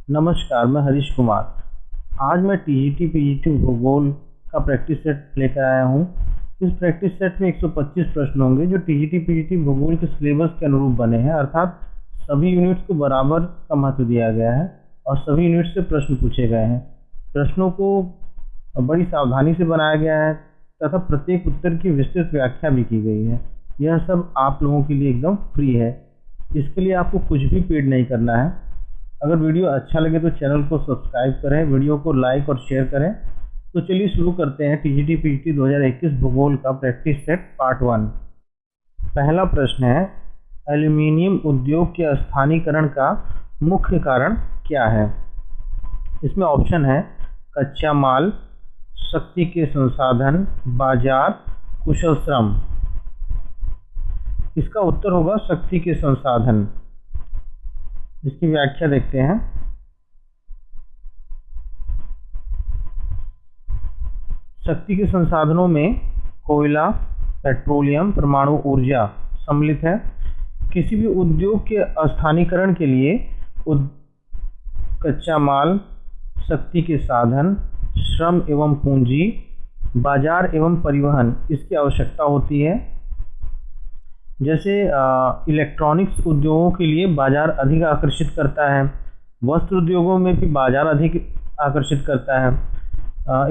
नमस्कार, मैं हरीश कुमार। आज मैं टीजीटी पीजीटी भूगोल का प्रैक्टिस सेट लेकर आया हूँ। इस प्रैक्टिस सेट में 125 प्रश्न होंगे जो टीजीटी पीजीटी भूगोल के सिलेबस के अनुरूप बने हैं, अर्थात सभी यूनिट्स को बराबर का महत्व दिया गया है और सभी यूनिट से प्रश्न पूछे गए हैं। प्रश्नों को बड़ी सावधानी से बनाया गया है तथा प्रत्येक उत्तर की विस्तृत व्याख्या भी की गई है। यह सब आप लोगों के लिए एकदम फ्री है। इसके लिए आपको कुछ भी पेड नहीं करना है। अगर वीडियो अच्छा लगे तो चैनल को सब्सक्राइब करें, वीडियो को लाइक और शेयर करें। तो चलिए शुरू करते हैं टीजीटी पीजीटी 2021 भूगोल का प्रैक्टिस सेट पार्ट 1। पहला प्रश्न है, एल्यूमीनियम उद्योग के स्थानीयकरण का मुख्य कारण क्या है? इसमें ऑप्शन है कच्चा माल, शक्ति के संसाधन, बाजार, कुशल श्रम। इसका उत्तर होगा शक्ति के संसाधन। इसकी व्याख्या देखते हैं। शक्ति के संसाधनों में कोयला, पेट्रोलियम, परमाणु ऊर्जा सम्मिलित है। किसी भी उद्योग के स्थानीयकरण के लिए कच्चा माल, शक्ति के साधन, श्रम एवं पूंजी, बाजार एवं परिवहन इसकी आवश्यकता होती है। जैसे इलेक्ट्रॉनिक्स उद्योगों के लिए बाजार अधिक आकर्षित करता है, वस्त्र उद्योगों में भी बाजार अधिक आकर्षित करता है।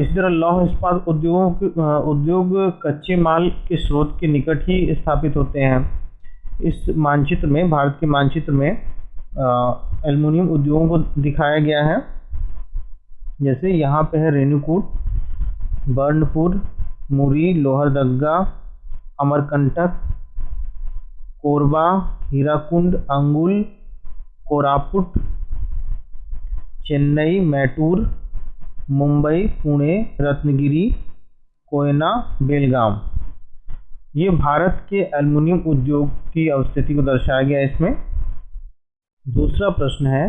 इसी तरह लौह इस्पात उद्योग कच्चे माल के स्रोत के निकट ही स्थापित होते हैं। इस मानचित्र में, भारत के मानचित्र में एल्युमिनियम उद्योगों को दिखाया गया है। जैसे यहाँ पे है रेणुकूट, बर्नपुर, मुरी, लोहरदगा, अमरकंटक, कोरबा, हीराकुंड, अंगुल, कोरापुट, चेन्नई, मैटूर, मुंबई, पुणे, रत्नगिरी, कोयना, बेलगाम। ये भारत के एल्युमिनियम उद्योग की अवस्थिति को दर्शाया गया है इसमें। दूसरा प्रश्न है,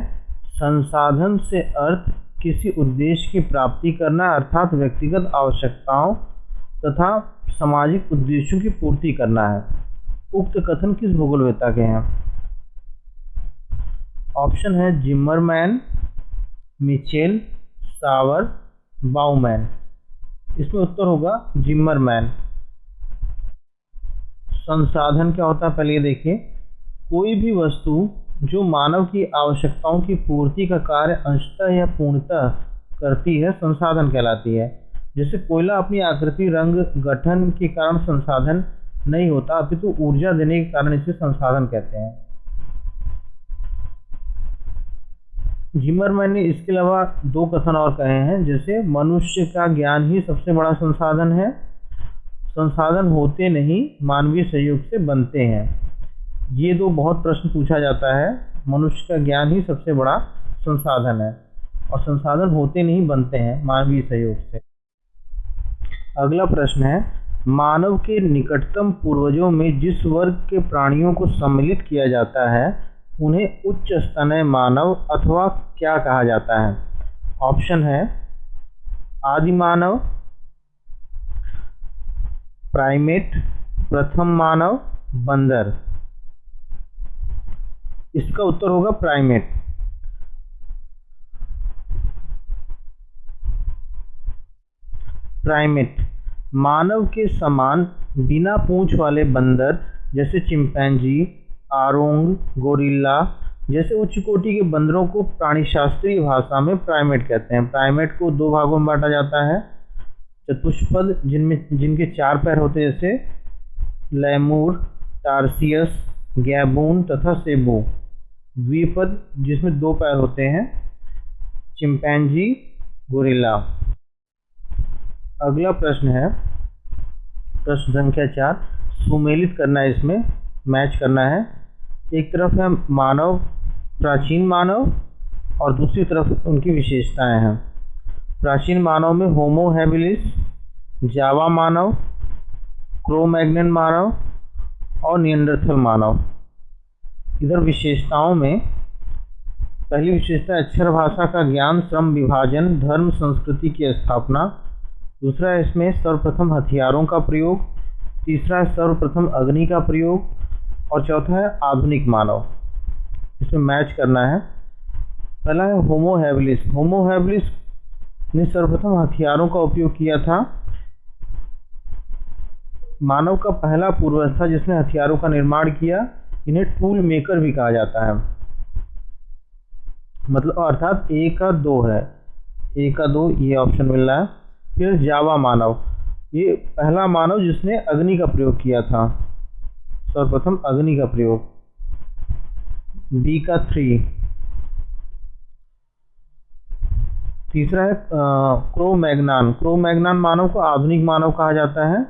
संसाधन से अर्थ किसी उद्देश्य की प्राप्ति करना अर्थात व्यक्तिगत आवश्यकताओं तथा सामाजिक उद्देश्यों की पूर्ति करना है। उक्त कथन किस भूगोलवेत्ता के हैं? ऑप्शन है जिम्मरमैन, मिचेल, सावर, बाउमैन। इसमें उत्तर होगा जिम्मरमैन। संसाधन क्या होता है पहले ये देखिए। कोई भी वस्तु जो मानव की आवश्यकताओं की पूर्ति का कार्य अंशतः या पूर्णतः करती है संसाधन कहलाती है। जैसे कोयला अपनी आकृति, रंग, गठन के कारण संसाधन नहीं होता, अपितु ऊर्जा देने के कारण इसे संसाधन कहते हैं। जिमरमैन ने इसके अलावा दो कथन और कहे हैं, जैसे मनुष्य का ज्ञान ही सबसे बड़ा संसाधन है, संसाधन होते नहीं मानवीय सहयोग से बनते हैं। ये दो बहुत प्रश्न पूछा जाता है। मनुष्य का ज्ञान ही सबसे बड़ा संसाधन है और संसाधन होते नहीं बनते हैं मानवीय सहयोग से। अगला प्रश्न है, मानव के निकटतम पूर्वजों में जिस वर्ग के प्राणियों को सम्मिलित किया जाता है उन्हें उच्च स्तनय मानव अथवा क्या कहा जाता है? ऑप्शन है आदि मानव, प्राइमेट, प्रथम मानव, बंदर। इसका उत्तर होगा प्राइमेट। प्राइमेट मानव के समान बिना पूंछ वाले बंदर जैसे चिंपैंजी, आरोंग, गोरिल्ला जैसे उच्च कोटि के बंदरों को प्राणीशास्त्रीय भाषा में प्राइमेट कहते हैं। प्राइमेट को दो भागों में बांटा जाता है। चतुष्पद जिनके 4 पैर होते हैं, जैसे लैमूर, टार्सियस, गैबून तथा सेबू। द्विपद जिसमें 2 पैर होते हैं, चिंपैंजी, गोरिल्ला। अगला प्रश्न है, प्रश्न संख्या 4। सुमेलित करना है, इसमें मैच करना है। एक तरफ है मानव, प्राचीन मानव और दूसरी तरफ उनकी विशेषताएं हैं। प्राचीन मानव में होमो हैबिलिस, जावा मानव, क्रो-मैग्नन मानव और निएंडरथल मानव। इधर विशेषताओं में पहली विशेषता अक्षर भाषा का ज्ञान, श्रम विभाजन, धर्म संस्कृति की स्थापना। दूसरा है इसमें सर्वप्रथम हथियारों का प्रयोग। तीसरा है सर्वप्रथम अग्नि का प्रयोग और चौथा है आधुनिक मानव। इसमें मैच करना है। पहला है होमो हैबिलिस। होमो हैबिलिस ने सर्वप्रथम हथियारों का उपयोग किया था। मानव का पहला पूर्वज था जिसने हथियारों का निर्माण किया। इन्हें टूल मेकर भी कहा जाता है, मतलब अर्थात ए का 2 है, ए का 2 ये ऑप्शन मिल रहा है। फिर जावा मानव, ये पहला मानव जिसने अग्नि का प्रयोग किया था, सर्वप्रथम अग्नि का प्रयोग, बी का 3। तीसरा है क्रो मैग्नान। क्रो मैग्नान मानव को आधुनिक मानव कहा जाता है,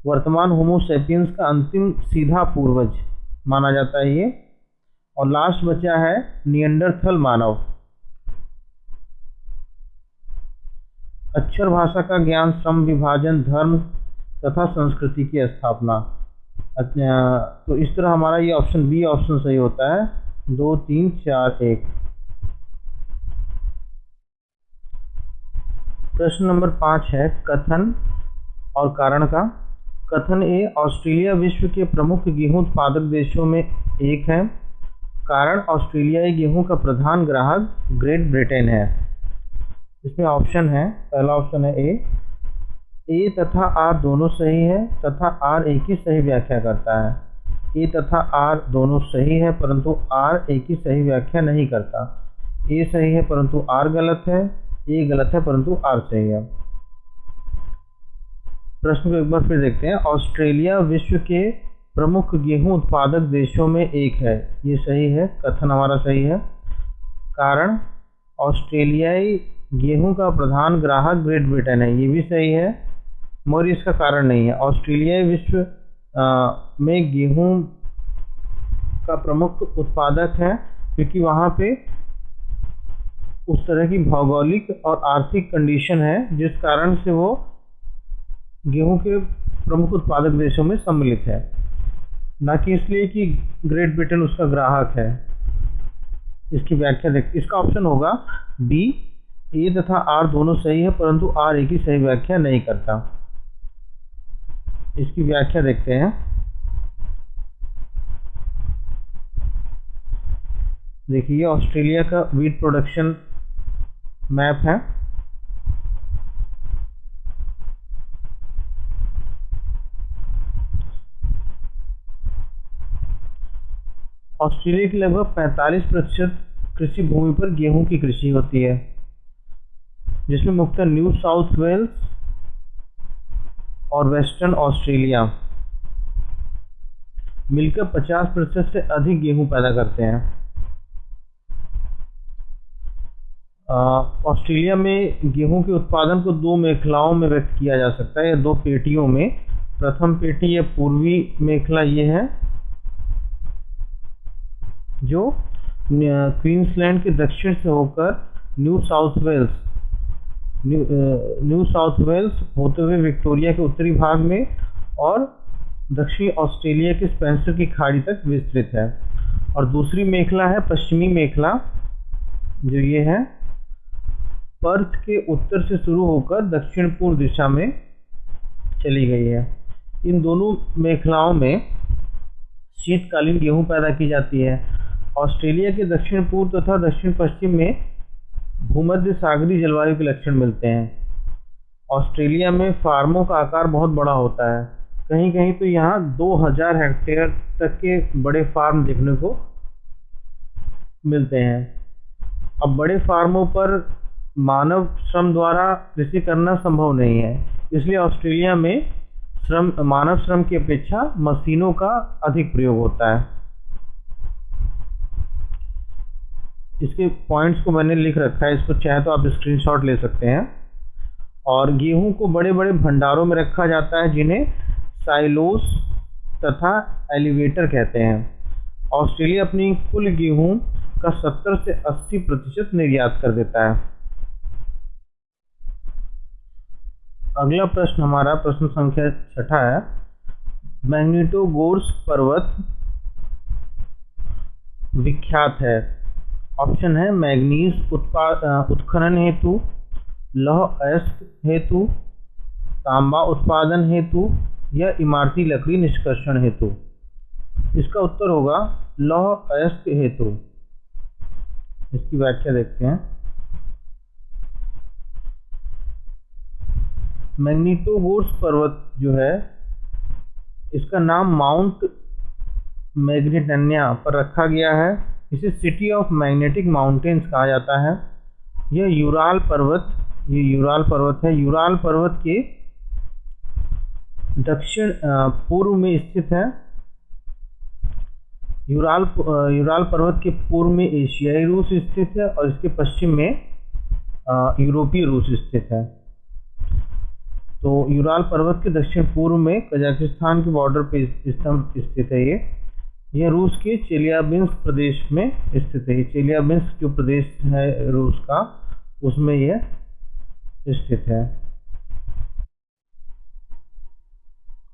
वर्तमान होमो सेपियंस का अंतिम सीधा पूर्वज माना जाता है ये। और लास्ट बचा है निएंडरथल मानव। अक्षर भाषा का ज्ञान, श्रम विभाजन, धर्म तथा संस्कृति की स्थापना। तो इस तरह हमारा ये ऑप्शन बी ऑप्शन सही होता है। 2 3 4 1। प्रश्न नंबर 5 है कथन और कारण का। कथन ए, ऑस्ट्रेलिया विश्व के प्रमुख गेहूं उत्पादक देशों में एक है। कारण, ऑस्ट्रेलियाई गेहूं का प्रधान ग्राहक ग्रेट ब्रिटेन है। इसमें ऑप्शन है, पहला ऑप्शन है ए तथा आर दोनों सही है तथा आर एक ही सही व्याख्या करता है। ए तथा आर दोनों सही है परंतु आर एक ही सही व्याख्या नहीं करता। ए सही है परंतु आर गलत है, ए गलत है परंतु आर सही है। प्रश्न को एक बार फिर देखते हैं। ऑस्ट्रेलिया विश्व के प्रमुख गेहूं उत्पादक देशों में एक है, ये सही है, कथन हमारा सही है। कारण, ऑस्ट्रेलियाई गेहूं का प्रधान ग्राहक ग्रेट ब्रिटेन है, ये भी सही है, मगर इसका कारण नहीं है। ऑस्ट्रेलियाई विश्व में गेहूं का प्रमुख उत्पादक है क्योंकि वहाँ पे उस तरह की भौगोलिक और आर्थिक कंडीशन है जिस कारण से वो गेहूं के प्रमुख उत्पादक देशों में सम्मिलित है, ना कि इसलिए कि ग्रेट ब्रिटेन उसका ग्राहक है। इसकी व्याख्या देखते, इसका ऑप्शन होगा बी, ए तथा आर दोनों सही है परंतु आर एक ही सही व्याख्या नहीं करता। इसकी व्याख्या देखते हैं। देखिए ऑस्ट्रेलिया का वीट प्रोडक्शन मैप है। ऑस्ट्रेलिया की लगभग 45% कृषि भूमि पर गेहूं की कृषि होती है, जिसमें मुख्यतः न्यू साउथ वेल्स और वेस्टर्न ऑस्ट्रेलिया मिलकर 50% से अधिक गेहूं पैदा करते हैं। ऑस्ट्रेलिया में गेहूं के उत्पादन को 2 मेखलाओं में व्यक्त किया जा सकता है या 2 पेटियों में। प्रथम पेटी या पूर्वी मेखला ये है जो क्वींसलैंड के दक्षिण से होकर न्यू साउथ वेल्स होते हुए विक्टोरिया के उत्तरी भाग में और दक्षिणी ऑस्ट्रेलिया के स्पेंसर की खाड़ी तक विस्तृत है। और दूसरी मेखला है पश्चिमी मेखला, जो ये है पर्थ के उत्तर से शुरू होकर दक्षिण पूर्व दिशा में चली गई है। इन दोनों मेखलाओं में शीतकालीन गेहूं पैदा की जाती है। ऑस्ट्रेलिया के दक्षिण पूर्व तथा दक्षिण पश्चिम में भूमध्य सागरीय जलवायु के लक्षण मिलते हैं। ऑस्ट्रेलिया में फार्मों का आकार बहुत बड़ा होता है, कहीं कहीं तो यहाँ 2000 हेक्टेयर तक के बड़े फार्म देखने को मिलते हैं। अब बड़े फार्मों पर मानव श्रम द्वारा कृषि करना संभव नहीं है, इसलिए ऑस्ट्रेलिया में मानव श्रम की अपेक्षा मशीनों का अधिक प्रयोग होता है। इसके पॉइंट्स को मैंने लिख रखा है, इसको चाहे तो आप स्क्रीनशॉट ले सकते हैं। और गेहूं को बड़े बड़े भंडारों में रखा जाता है जिन्हें साइलोस तथा एलिवेटर कहते हैं। ऑस्ट्रेलिया अपनी कुल गेहूं का 70 से 80% निर्यात कर देता है। अगला प्रश्न हमारा प्रश्न संख्या 6 है। मैग्नेटोगोर्स पर्वत विख्यात है। ऑप्शन है मैग्नीज उत्खनन हेतु, लौह अयस्क हेतु, तांबा उत्पादन हेतु या इमारती लकड़ी निष्कर्षण हेतु। इसका उत्तर होगा लौह अयस्क हेतु। इसकी व्याख्या देखते हैं। मैग्नीटोगोर्स पर्वत जो है, इसका नाम माउंट मैग्नेटानिया पर रखा गया है। इसे सिटी ऑफ मैग्नेटिक माउंटेन्स कहा जाता है। यह यूराल पर्वत है। यूराल पर्वत के दक्षिण पूर्व में स्थित है। यूराल पर्वत के पूर्व में एशियाई रूस स्थित है और इसके पश्चिम में यूरोपीय रूस स्थित है। तो यूराल पर्वत के दक्षिण पूर्व में कजाकिस्तान के बॉर्डर पे स्थित है। यह रूस के चेलियाबिंस्क प्रदेश में स्थित है। चेलियाबिंस्क जो प्रदेश है रूस का, उसमें यह स्थित है।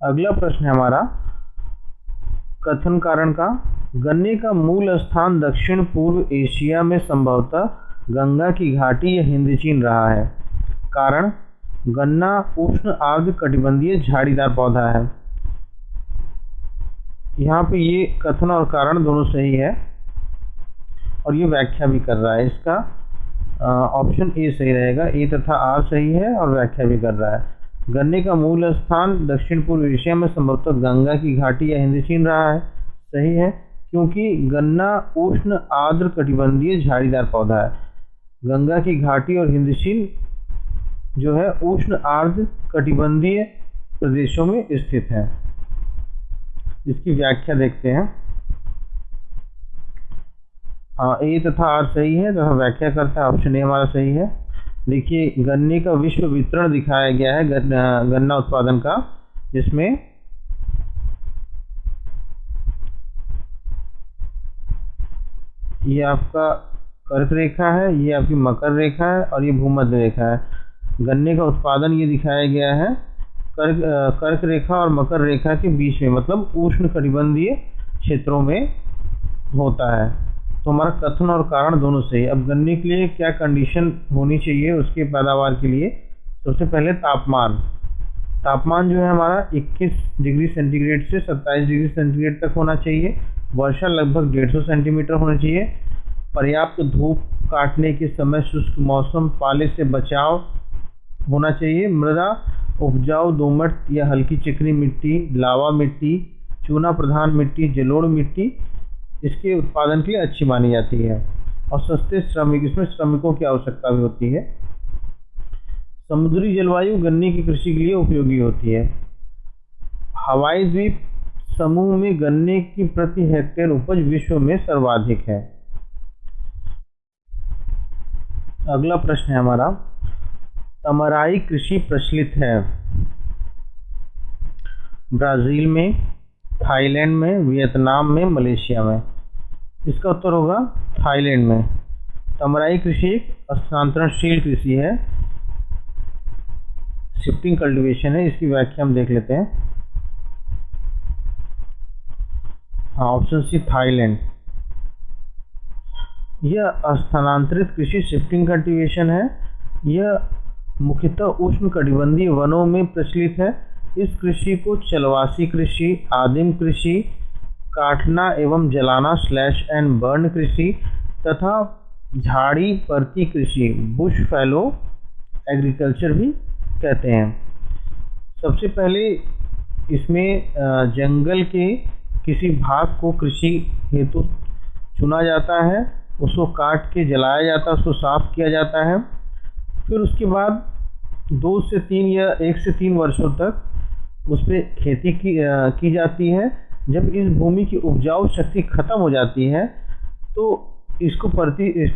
अगला प्रश्न है हमारा कथन कारण का। गन्ने का मूल स्थान दक्षिण पूर्व एशिया में संभवतः गंगा की घाटी या हिंदचीन रहा है। कारण, गन्ना उष्ण आर्द्र कटिबंधीय झाड़ीदार पौधा है। यहाँ पे ये कथन और कारण दोनों सही है और ये व्याख्या भी कर रहा है। इसका ऑप्शन ए सही रहेगा। ए तथा आर सही है और व्याख्या भी कर रहा है। गन्ने का मूल स्थान दक्षिण पूर्व एशिया में संभवतः गंगा की घाटी या हिंदचीन रहा है। सही है, क्योंकि गन्ना उष्ण आर्द्र कटिबंधीय झाड़ीदार पौधा है। गंगा की घाटी और हिंदचीन जो है उष्ण आर्द्र कटिबंधीय प्रदेशों में स्थित है। इसकी व्याख्या देखते हैं। हाँ, ए तथा आर सही है, तो व्याख्या करता है ऑप्शन ए हमारा सही है। देखिए, गन्ने का विश्व वितरण दिखाया गया है गन्ना उत्पादन का, जिसमें ये आपका कर्क रेखा है, ये आपकी मकर रेखा है और ये भूमध्य रेखा है। गन्ने का उत्पादन ये दिखाया गया है कर्क रेखा और मकर रेखा के बीच में, मतलब उष्ण कटिबंधीय क्षेत्रों में होता है। तो हमारा कथन और कारण दोनों सही। अब गन्ने के लिए क्या कंडीशन होनी चाहिए उसके पैदावार के लिए? सबसे पहले तापमान जो है हमारा 21 डिग्री सेंटीग्रेड से 27 डिग्री सेंटीग्रेड तक होना चाहिए। वर्षा लगभग 150 सेंटीमीटर होना चाहिए। पर्याप्त धूप काटने के समय शुष्क मौसम, पाले से बचाव होना चाहिए। मृदा उपजाऊ, दोमट या हल्की चिकनी मिट्टी, लावा मिट्टी, चूना प्रधान मिट्टी, जलोढ़ मिट्टी इसके उत्पादन के लिए अच्छी मानी जाती है। और सस्ते श्रमिक, इसमें श्रमिकों की आवश्यकता भी होती है। समुद्री जलवायु गन्ने की कृषि के लिए उपयोगी होती है। हवाई द्वीप समूह में गन्ने की प्रति हेक्टेयर उपज विश्व में सर्वाधिक है। अगला प्रश्न है हमारा, तमराई कृषि प्रचलित है ब्राजील में, थाईलैंड में, वियतनाम में, मलेशिया में। इसका उत्तर होगा थाईलैंड में। तमराई कृषि एक स्थानांतरणशील कृषि है, शिफ्टिंग कल्टीवेशन है। इसकी व्याख्या हम देख लेते हैं। हाँ, ऑप्शन सी थाईलैंड। यह स्थानांतरित कृषि शिफ्टिंग कल्टीवेशन है। यह मुख्यतः उष्ण कटिबंधीय वनों में प्रचलित है। इस कृषि को चलवासी कृषि, आदिम कृषि, काटना एवं जलाना / बर्न कृषि तथा झाड़ी परती कृषि, बुश फैलो एग्रीकल्चर भी कहते हैं। सबसे पहले इसमें जंगल के किसी भाग को कृषि हेतु चुना जाता है, उसको काट के जलाया जाता है, उसको साफ किया जाता है। फिर उसके बाद 2 से 3 या 1 से 3 वर्षों तक उस पर खेती की जाती है। जब इस भूमि की उपजाऊ शक्ति खत्म हो जाती है तो इसको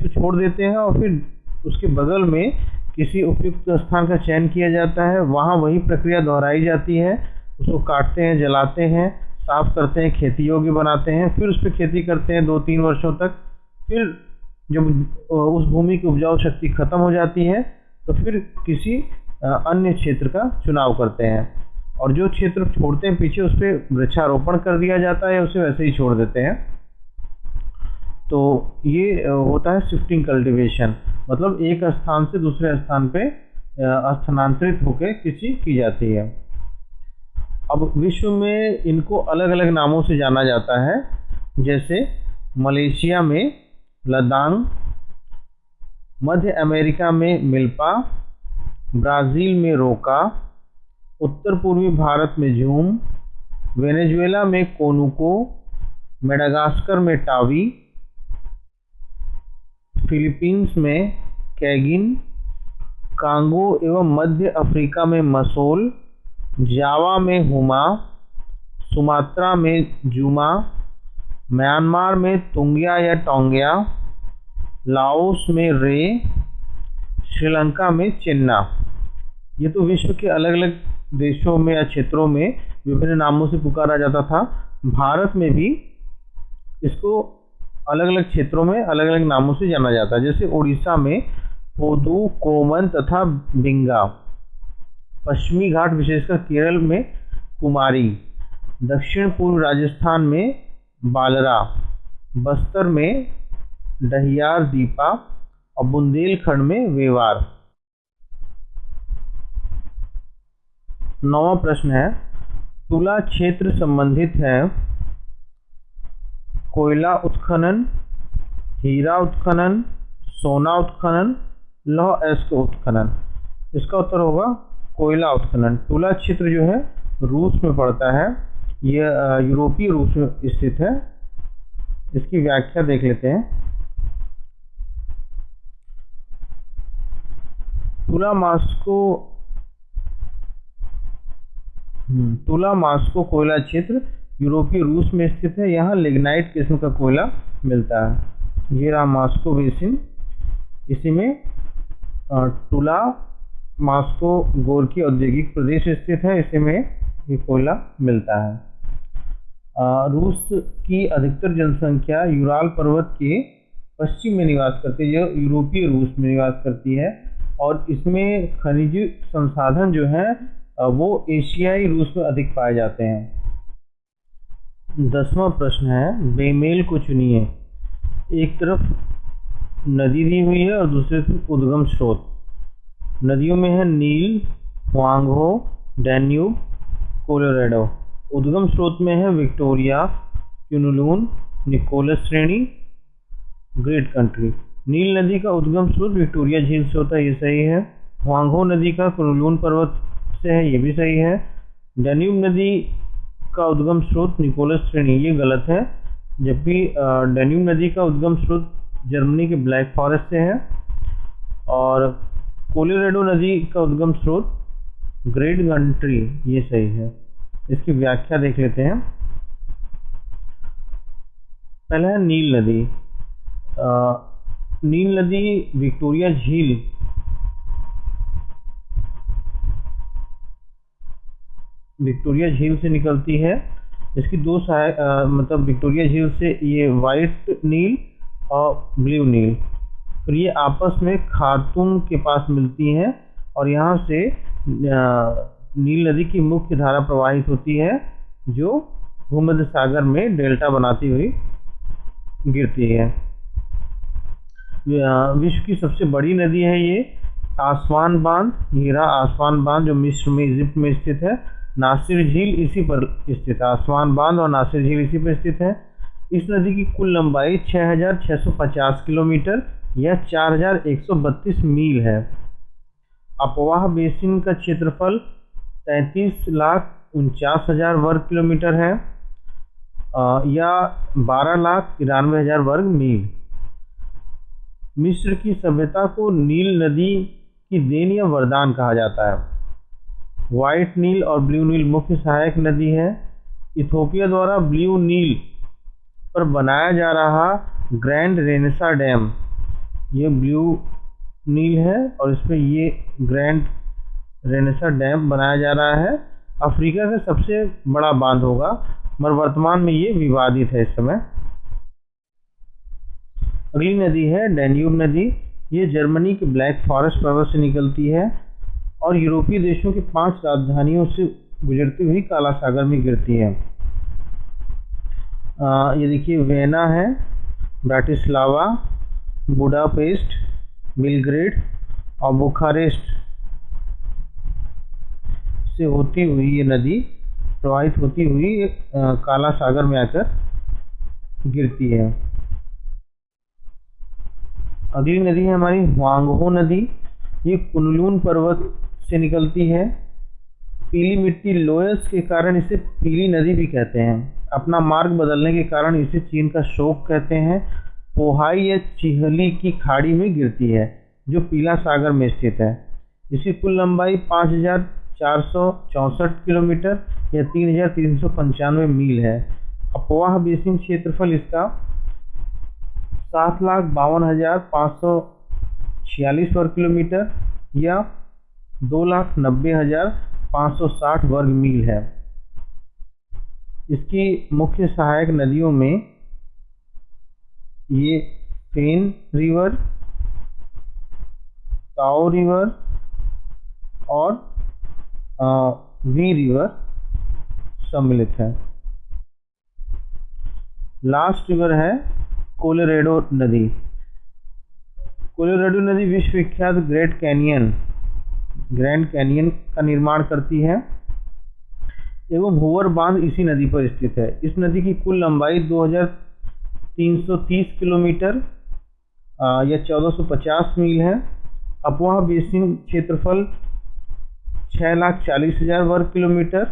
छोड़ देते हैं और फिर उसके बगल में किसी उपयुक्त स्थान का चयन किया जाता है। वहाँ वही प्रक्रिया दोहराई जाती है। उसको काटते हैं, जलाते हैं, साफ करते हैं, खेती योग्य बनाते हैं, फिर उस पर खेती करते हैं 2-3 वर्षों तक। फिर जब उस भूमि की उपजाऊ शक्ति खत्म हो जाती है तो फिर किसी अन्य क्षेत्र का चुनाव करते हैं और जो क्षेत्र छोड़ते हैं पीछे उस पर वृक्षारोपण कर दिया जाता है, उसे वैसे ही छोड़ देते हैं। तो ये होता है शिफ्टिंग कल्टीवेशन, मतलब एक स्थान से दूसरे स्थान पे स्थानांतरित होकर कृषि की जाती है। अब विश्व में इनको अलग अलग नामों से जाना जाता है। जैसे मलेशिया में लदांग, मध्य अमेरिका में मिल्पा, ब्राज़ील में रोका, उत्तर पूर्वी भारत में झूम, वेनेजुएला में कोनुको, मेडागास्कर में टावी, फिलीपींस में कैगिन, कांगो एवं मध्य अफ्रीका में मसोल, जावा में हुमा, सुमात्रा में जुमा, म्यांमार में तुंगिया या टोंगिया, लाओस में रे, श्रीलंका में चिन्ना। ये तो विश्व के अलग अलग देशों में या क्षेत्रों में विभिन्न नामों से पुकारा जाता था। भारत में भी इसको अलग अलग क्षेत्रों में अलग अलग नामों से जाना जाता है। जैसे उड़ीसा में पोदू, कोमन तथा बिंगा, पश्चिमी घाट विशेषकर केरल में कुमारी, दक्षिण पूर्व राजस्थान में बालरा, बस्तर में डहियार दीपा और बुंदेलखंड में वेवार। 9वां प्रश्न है, तुला क्षेत्र संबंधित है कोयला उत्खनन, हीरा उत्खनन, सोना उत्खनन, लौह अयस्क उत्खनन। इसका उत्तर होगा कोयला उत्खनन। तुला क्षेत्र जो है रूस में पड़ता है, यह यूरोपीय रूस में स्थित है। इसकी व्याख्या देख लेते हैं। तुला मास्को कोयला क्षेत्र यूरोपीय रूस में स्थित है। यहाँ लिग्नाइट किस्म का कोयला मिलता है। ये रहा मास्को बेसिन, इसी में तुला मास्को गोरकी औद्योगिक प्रदेश स्थित है, इसी में ये कोयला मिलता है। रूस की अधिकतर जनसंख्या यूराल पर्वत के पश्चिम में निवास करती है, जो यूरोपीय रूस में निवास करती है, और इसमें खनिज संसाधन जो है वो एशियाई रूस में अधिक पाए जाते हैं। 10वां प्रश्न है, बेमेल को चुनिए। एक तरफ नदी दी हुई है और दूसरी तरफ उद्गम स्रोत। नदियों में है नील, हुआंगहो, डैन्यूब, कोलोराडो। उद्गम स्रोत में है विक्टोरिया, क्युनुलून, निकोलस श्रेणी, ग्रेट कंट्री। नील नदी का उद्गम स्रोत विक्टोरिया झील से होता है, ये सही है। हुआंगहो नदी का कुनुलून पर्वत से है, ये भी सही है। डैन्यूब नदी का उद्गम स्रोत निकोलस श्रेणी, ये गलत है, जबकि डैन्यूब नदी का उद्गम स्रोत जर्मनी के ब्लैक फॉरेस्ट से है। और कोलोराडो नदी का उद्गम स्रोत ग्रेट कंट्री, ये सही है। इसकी व्याख्या देख लेते हैं। पहला है नील नदी। नील नदी विक्टोरिया झील से निकलती है। इसकी दो मतलब विक्टोरिया झील से ये वाइट नील और ब्लू नील, फिर ये आपस में खार्तूम के पास मिलती हैं और यहाँ से नील नदी की मुख्य धारा प्रवाहित होती है, जो भूमध्य सागर में डेल्टा बनाती हुई गिरती है। विश्व की सबसे बड़ी नदी है ये आसवान बांध, हीरा आसवान बांध, जो मिस्र में इजिप्ट में स्थित है। नासिर झील इसी पर स्थित है। आसवान बांध और नासिर झील इसी पर स्थित है। इस नदी की कुल लंबाई 6650 किलोमीटर या 4132 मील है। अपवाह बेसिन का क्षेत्रफल 33,49,000 वर्ग किलोमीटर है या 12,93,000 वर्ग मील। मिस्र की सभ्यता को नील नदी की देन या वरदान कहा जाता है। व्हाइट नील और ब्लू नील मुख्य सहायक नदी है। इथोपिया द्वारा ब्लू नील पर बनाया जा रहा ग्रैंड रेनेसा डैम, ये ब्लू नील है और इसमें ये ग्रैंड रेनेसा डैम बनाया जा रहा है। अफ्रीका का सबसे बड़ा बांध होगा, मगर वर्तमान में ये विवादित है इस समय। अगली नदी है डैन्यूब नदी। ये जर्मनी के ब्लैक फॉरेस्ट पर्वत से निकलती है और यूरोपीय देशों की 5 राजधानियों से गुजरती हुई काला सागर में गिरती है। ये देखिए वेना है, ब्राटिस्लावा, बुडापेस्ट, बेलग्रेड और बुखारेस्ट से होती हुई ये नदी प्रवाहित होती हुई काला सागर में आकर गिरती है। अगली नदी है हमारी हुआंगहो नदी। ये कुनलुन पर्वत से निकलती है। पीली मिट्टी लोयस के कारण इसे पीली नदी भी कहते हैं। अपना मार्ग बदलने के कारण इसे चीन का शोक कहते हैं। पोहाई या चिहली की खाड़ी में गिरती है जो पीला सागर में स्थित है। इसकी कुल लंबाई 5464 किलोमीटर या 3395 मील है। अफवाह बेसिन क्षेत्रफल इसका 7,52,546 वर्ग किलोमीटर या 2,90,560 वर्ग मील है। इसकी मुख्य सहायक नदियों में ये फेन रिवर, ताओ रिवर और वी रिवर सम्मिलित है। लास्ट रिवर है कोलोराडो नदी। कोलोराडो नदी विश्व विख्यात ग्रैंड कैनियन का निर्माण करती है एवं हूवर बांध इसी नदी पर स्थित है। इस नदी की कुल लंबाई 2330 किलोमीटर या 1450 मील है। अफवाह बेसिन क्षेत्रफल 6,40,000 वर्ग किलोमीटर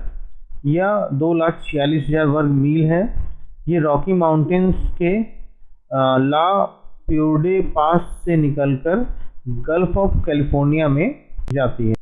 या 2,46,000 वर्ग मील है। ये रॉकी माउंटेन्स के ला प्यूर्डे पास से निकलकर गल्फ ऑफ कैलिफोर्निया में जाती है।